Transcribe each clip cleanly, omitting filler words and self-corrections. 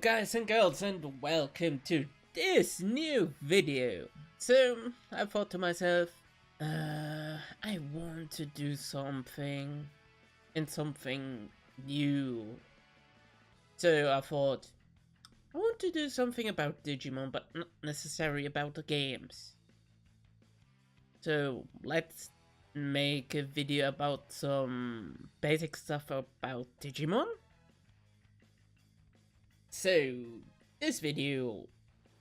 guys and girls, and welcome to this new video. So I thought to myself, I want to do something new. So I thought I want to do something about Digimon, but not necessarily about the games. So let's make a video about some basic stuff about Digimon. So, this video,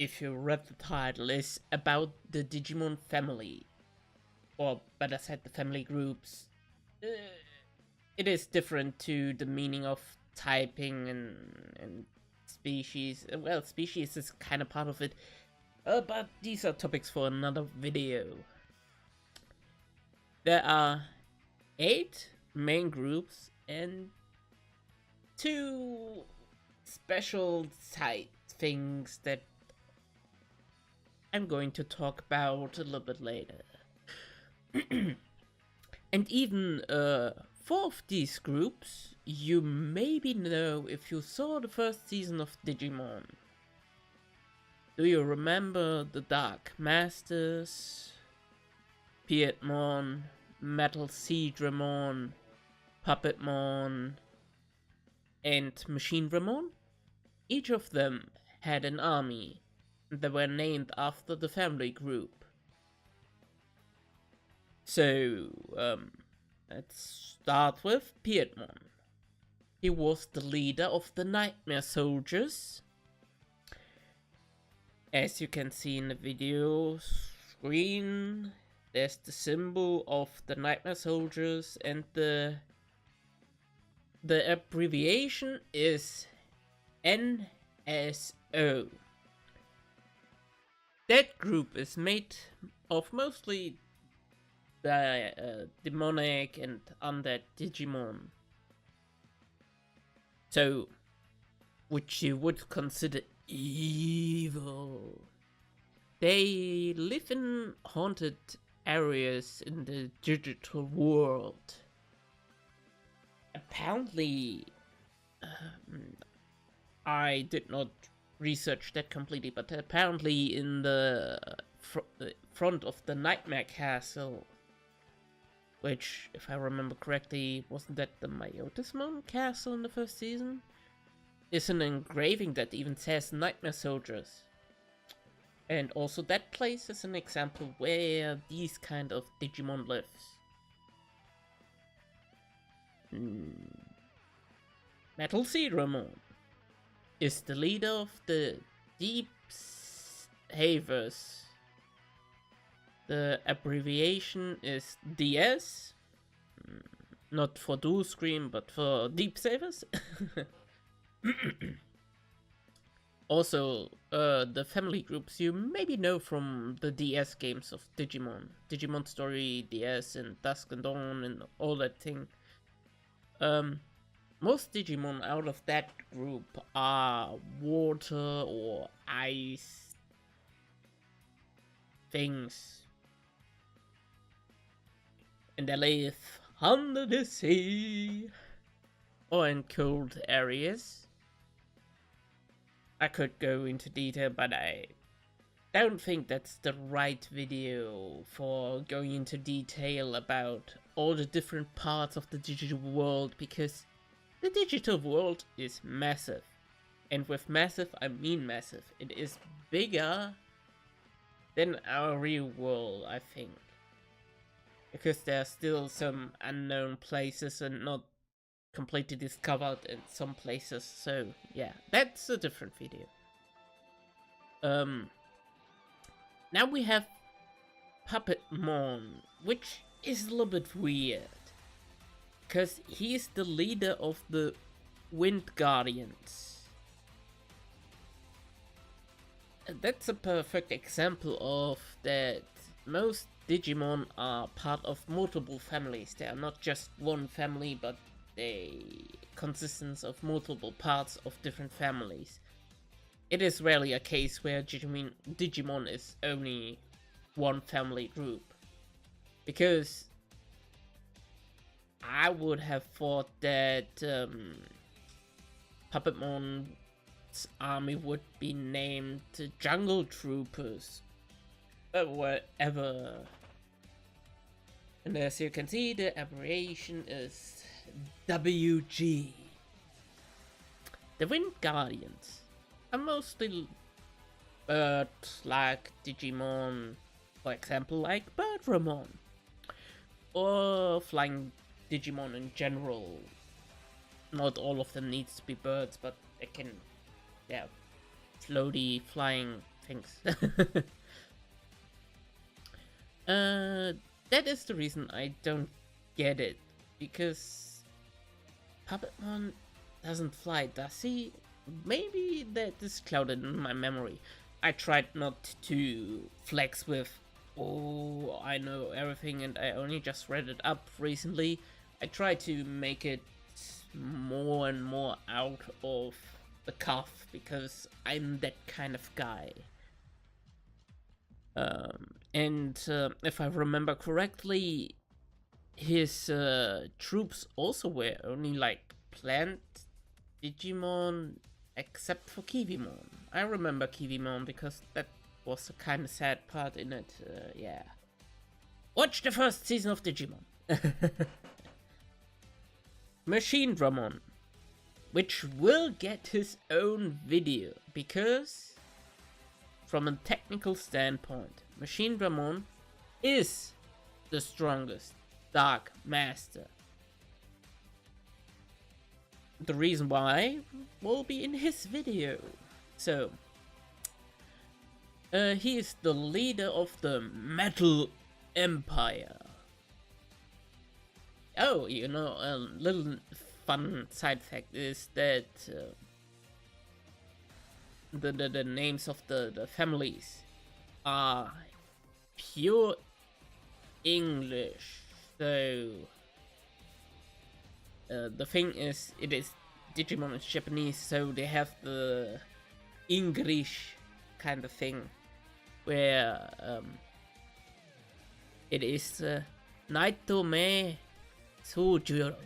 if you read the title, is about the Digimon Family. Or better said, the family groups. It is different to the meaning of typing and species. Well, species is kind of part of it. But these are topics for another video. There are 8 main groups and 2 special side things that I'm going to talk about a little bit later. And even 4 of these groups you maybe know if you saw the first season of Digimon. Do you remember the Dark Masters, Puppetmon, Metal Seedramon, Puppetmon, and Machineramon? Each of them had an army, and they were named after the family group. So, let's start with Puppetmon. He was the leader of the Nightmare Soldiers. As you can see in the video screen, there's the symbol of the Nightmare Soldiers, and the abbreviation is NSO. That group is made of mostly the demonic and undead Digimon. So, which you would consider evil. They live in haunted areas in the digital world. Apparently, I did not research that completely, but apparently in the front of the Nightmare Castle, which, if I remember correctly, wasn't that the Myotismon Castle in the first season? Is an engraving that even says Nightmare Soldiers. And also that place is an example where these kind of Digimon lives. Metal Seedramon is the leader of the Deep Havers. The abbreviation is DS, not for dual screen, but for Deep Savers. Also, the family groups you maybe know from the DS games of Digimon. Digimon Story DS and Dusk and Dawn and all that thing. Most Digimon out of that group are water or ice things. And they live under the sea or in cold areas. I could go into detail, but I don't think that's the right video for going into detail about all the different parts of the digital world, because the digital world is massive. And with massive, I mean massive. It is bigger than our real world, I think. Because there are still some unknown places and not completely discovered in some places. So yeah, that's a different video. Now we have Puppetmon, which is a little bit weird. Because he's the leader of the Wind Guardians. That's a perfect example of that most Digimon are part of multiple families. They are not just one family, but they consist of multiple parts of different families. It is rarely a case where Digimon is only one family group. Because I would have thought that Puppetmon first army would be named Jungle Troopers, whatever. And as you can see, the abbreviation is WG. The Wind Guardians are mostly bird-like Digimon, for example, like Birdramon, or flying Digimon in general. Not all of them needs to be birds, but they can, yeah, floaty flying things. That is the reason I don't get it, because Puppetmon doesn't fly, does he? Maybe that is clouded in my memory. I tried not to flex with, oh, I know everything and I only just read it up recently. I tried to make it more and more out of the cuff, because I'm that kind of guy. And if I remember correctly, his troops also were only like plant Digimon, except for Kiwimon. I remember Kiwimon because that was a kind of sad part in it. Yeah. Watch the first season of Digimon. Machine Dramon, which will get his own video, because from a technical standpoint, Machine Dramon is the strongest Dark Master. The reason why will be in his video. So, he is the leader of the Metal Empire. Oh, you know, a little fun side fact is that the names of the families are pure English. So the thing is, it is Digimon is Japanese, so they have the English kind of thing, where it is Naitome Sujuro.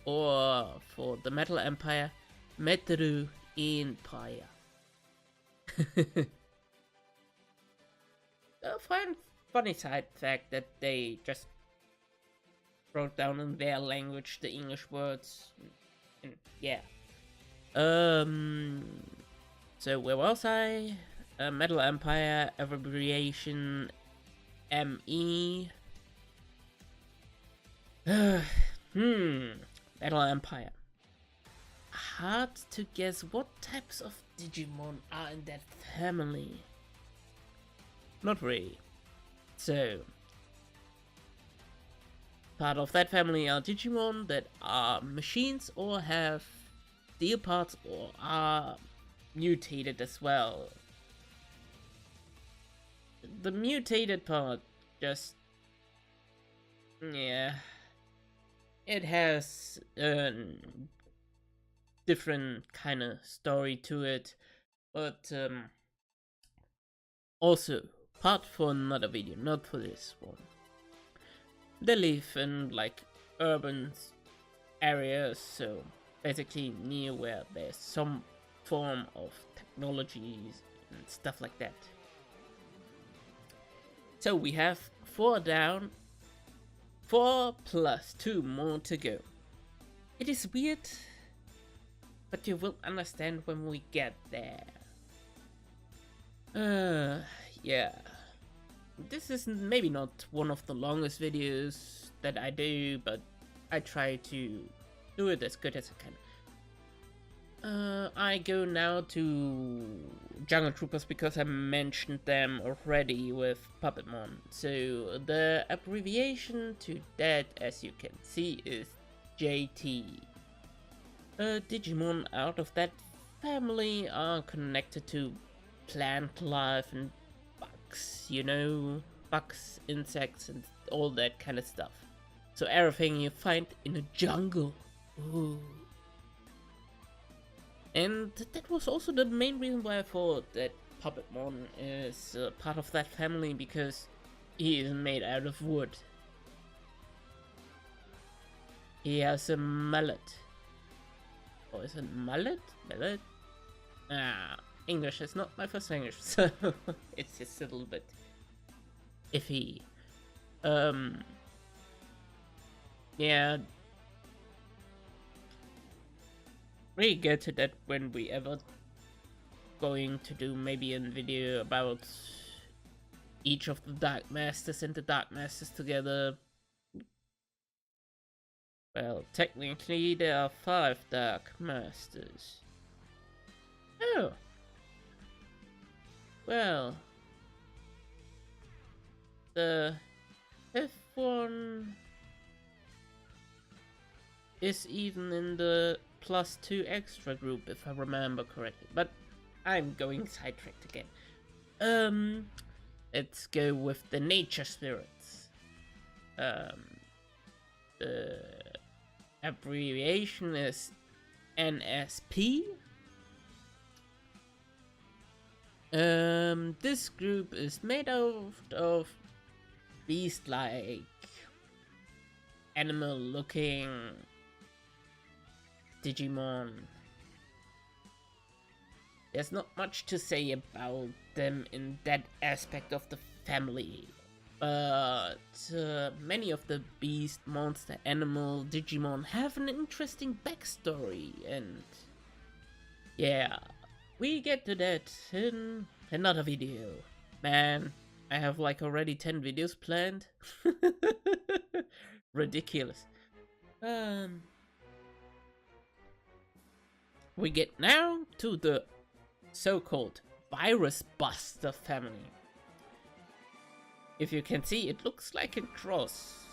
Or for the Metal Empire, Metal Empire. A funny side fact that they just wrote down in their language the English words. And yeah. So where was I? Metal Empire, abbreviation ME. Metal Empire. Hard to guess what types of Digimon are in that family. Not really. So, part of that family are Digimon that are machines or have steel parts or are mutated as well. The mutated part just, yeah, it has a different kind of story to it, but also part for another video, not for this one. They live in like urban areas, so basically near where there's some form of technologies and stuff like that. So we have 4 down, 4 plus 2 more to go. It is weird, but you will understand when we get there. Yeah. This is maybe not one of the longest videos that I do, but I try to do it as good as I can. I go now to Jungle Troopers because I mentioned them already with Puppetmon. So the abbreviation to that, as you can see, is JT. Digimon out of that family are connected to plant life and bugs, you know, bugs, insects, and all that kind of stuff. So everything you find in a jungle. Ooh. And that was also the main reason why I thought that Puppetmon is part of that family, because he is made out of wood. He has a mullet. Or is it mullet? Mullet? Ah, English is not my first language, so it's just a little bit iffy. Yeah. We get to that when we ever going to do maybe a video about each of the Dark Masters and the Dark Masters together. Well, technically there are 5 Dark Masters. Oh. Well. The 5th one is even in the +2 extra group, if I remember correctly. But I'm going sidetracked again. Let's go with the nature spirits. The abbreviation is NSP. This group is made out of beast-like, animal-looking Digimon. There's not much to say about them in that aspect of the family, but many of the beast, monster, animal Digimon have an interesting backstory, and yeah, we get to that in another video. Man, I have like already 10 videos planned. Ridiculous. We get now to the so-called Virusbuster family. If you can see, it looks like a cross.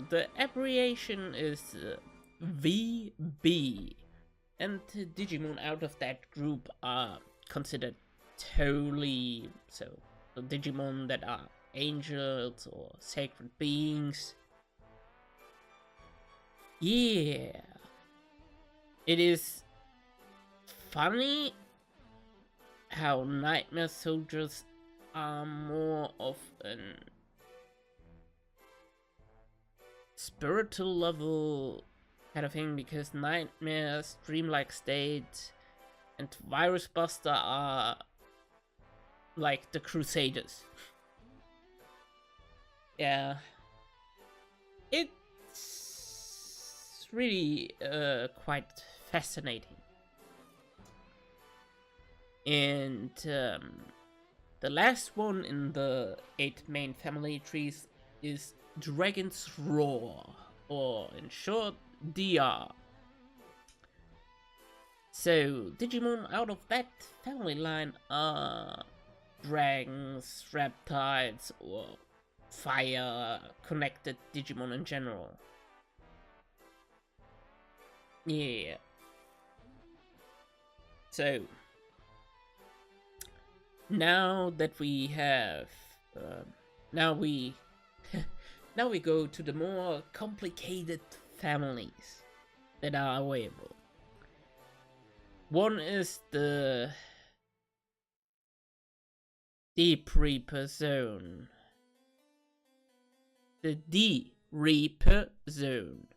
The abbreviation is VB, and Digimon out of that group are considered totally so. The Digimon that are angels or sacred beings. Yeah, it is funny how Nightmare Soldiers are more of an spiritual level kind of thing, because Nightmare's dreamlike state and Virusbuster are like the Crusaders. Yeah, it's really quite fascinating. And the last one in the 8 main family trees is Dragon's Roar, or in short, DR. So, Digimon out of that family line are dragons, reptiles, or fire-connected Digimon in general. Yeah. So, now that we have, now we go to the more complicated families that are available. One is the Deep Reaper Zone. The D Reaper Zone.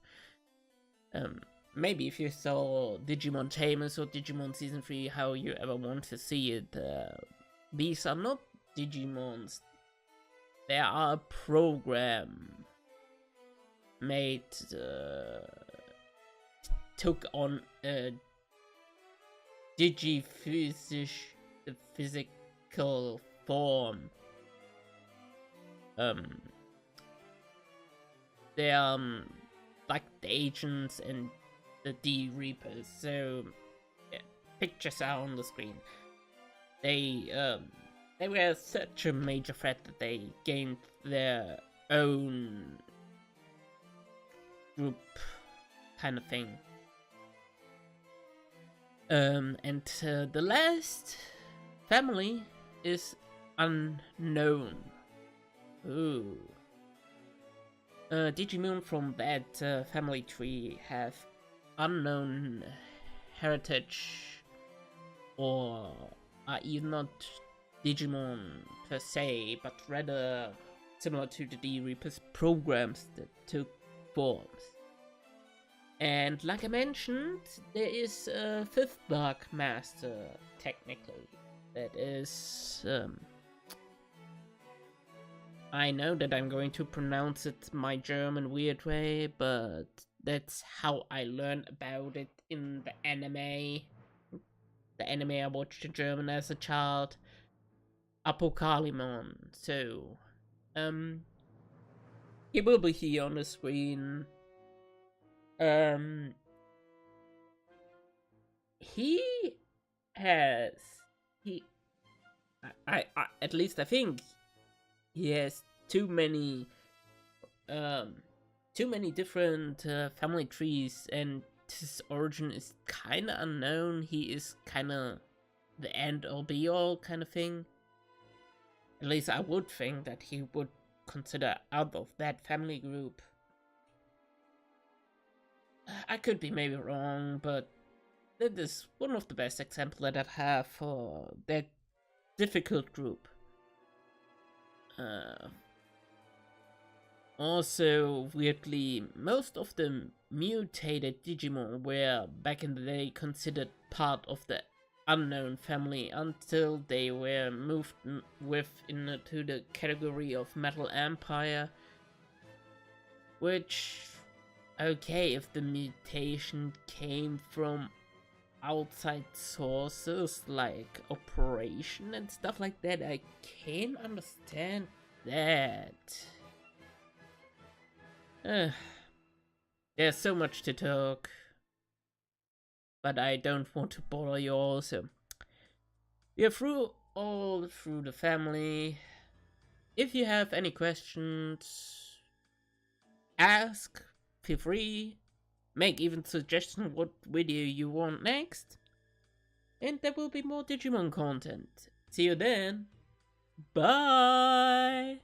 Maybe if you saw Digimon Tamers or Digimon Season 3, how you ever want to see it, these are not Digimons. They are a program made, took on a physical form. They are like the agents and the D Reapers. So yeah, pictures are on the screen. They were such a major threat that they gained their own group kind of thing. And the last family is unknown. Ooh. Digimon from that family tree have unknown heritage, or are even not Digimon per se, but rather similar to the D Reapers programs that took forms. And like I mentioned, there is a fifth Dark Master, technically. That is... I know that I'm going to pronounce it my German weird way, but that's how I learned about it in the anime. The anime I watched in German as a child. Apocalypse. So, he will be here on the screen. He has he I at least I think he has um too many different family trees, and his origin is kind of unknown. He is kind of the end all be all kind of thing. At least I would think that he would consider out of that family group. I could be maybe wrong, but that is one of the best examples that I have for that difficult group. Also, weirdly, most of the mutated Digimon were back in the day considered part of the unknown family until they were moved into the category of Metal Empire, which, okay, if the mutation came from outside sources like operation and stuff like that, I can understand that. There's so much to talk, but I don't want to bother you all, so we're through the family. If you have any questions, ask, feel free, make even suggestions what video you want next, and there will be more Digimon content. See you then, bye!